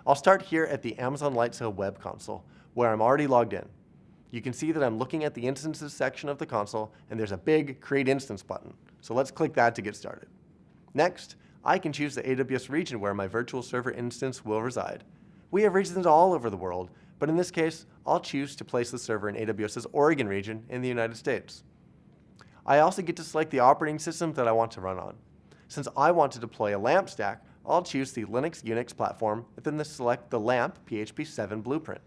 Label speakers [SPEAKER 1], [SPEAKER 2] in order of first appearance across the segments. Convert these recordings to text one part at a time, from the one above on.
[SPEAKER 1] I'll start here at the Amazon Lightsail web console, where I'm already logged in. You can see that I'm looking at the instances section of the console, and there's a big Create Instance button. So let's click that to get started. Next, I can choose the AWS region where my virtual server instance will reside. We have regions all over the world, but in this case, I'll choose to place the server in AWS's Oregon region in the United States. I also get to select the operating system that I want to run on. Since I want to deploy a LAMP stack, I'll choose the Linux Unix platform and then select the LAMP PHP 7 blueprint.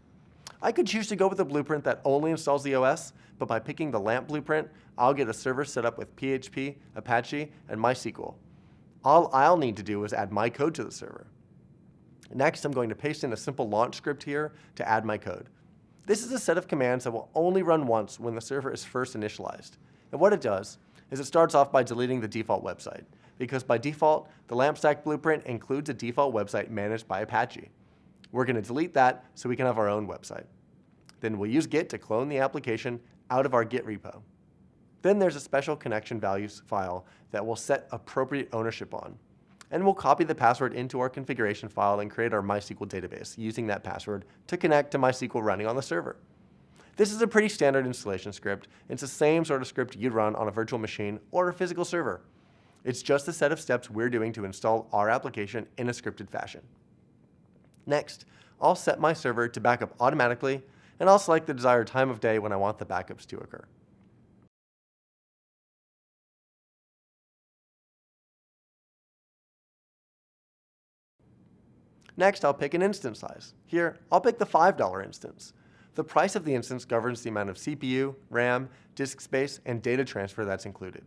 [SPEAKER 1] I could choose to go with a blueprint that only installs the OS, but by picking the LAMP blueprint, I'll get a server set up with PHP, Apache, and MySQL. All I'll need to do is add my code to the server. Next, I'm going to paste in a simple launch script here to add my code. This is a set of commands that will only run once when the server is first initialized. And what it does is it starts off by deleting the default website, because by default, the LAMP stack blueprint includes a default website managed by Apache. We're going to delete that so we can have our own website. Then we'll use Git to clone the application out of our Git repo. Then there's a special connection values file that we'll set appropriate ownership on. And we'll copy the password into our configuration file and create our MySQL database using that password to connect to MySQL running on the server. This is a pretty standard installation script. It's the same sort of script you'd run on a virtual machine or a physical server. It's just a set of steps we're doing to install our application in a scripted fashion. Next, I'll set my server to backup automatically, and I'll select the desired time of day when I want the backups to occur. Next, I'll pick an instance size. Here, I'll pick the $5 instance. The price of the instance governs the amount of CPU, RAM, disk space, and data transfer that's included.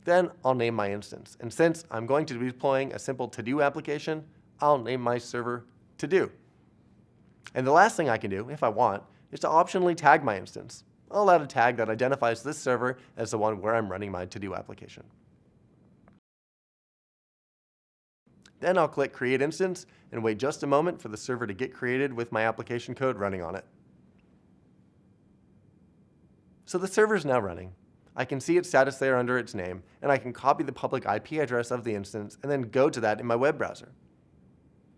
[SPEAKER 1] Then I'll name my instance, and since I'm going to be deploying a simple to-do application, I'll name my server to-do. And the last thing I can do, if I want, is to optionally tag my instance. I'll add a tag that identifies this server as the one where I'm running my to-do application. Then I'll click Create Instance and wait just a moment for the server to get created with my application code running on it. So the server is now running. I can see its status there under its name, and I can copy the public IP address of the instance and then go to that in my web browser.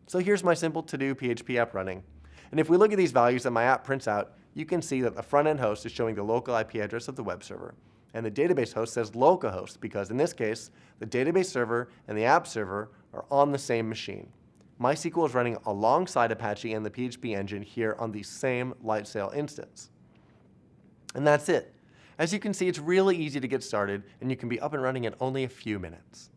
[SPEAKER 1] So here's my simple to-do PHP app running. And if we look at these values that my app prints out, you can see that the front-end host is showing the local IP address of the web server. And the database host says localhost because in this case, the database server and the app server are on the same machine. MySQL is running alongside Apache and the PHP engine here on the same Lightsail instance. And that's it. As you can see, it's really easy to get started, and you can be up and running in only a few minutes.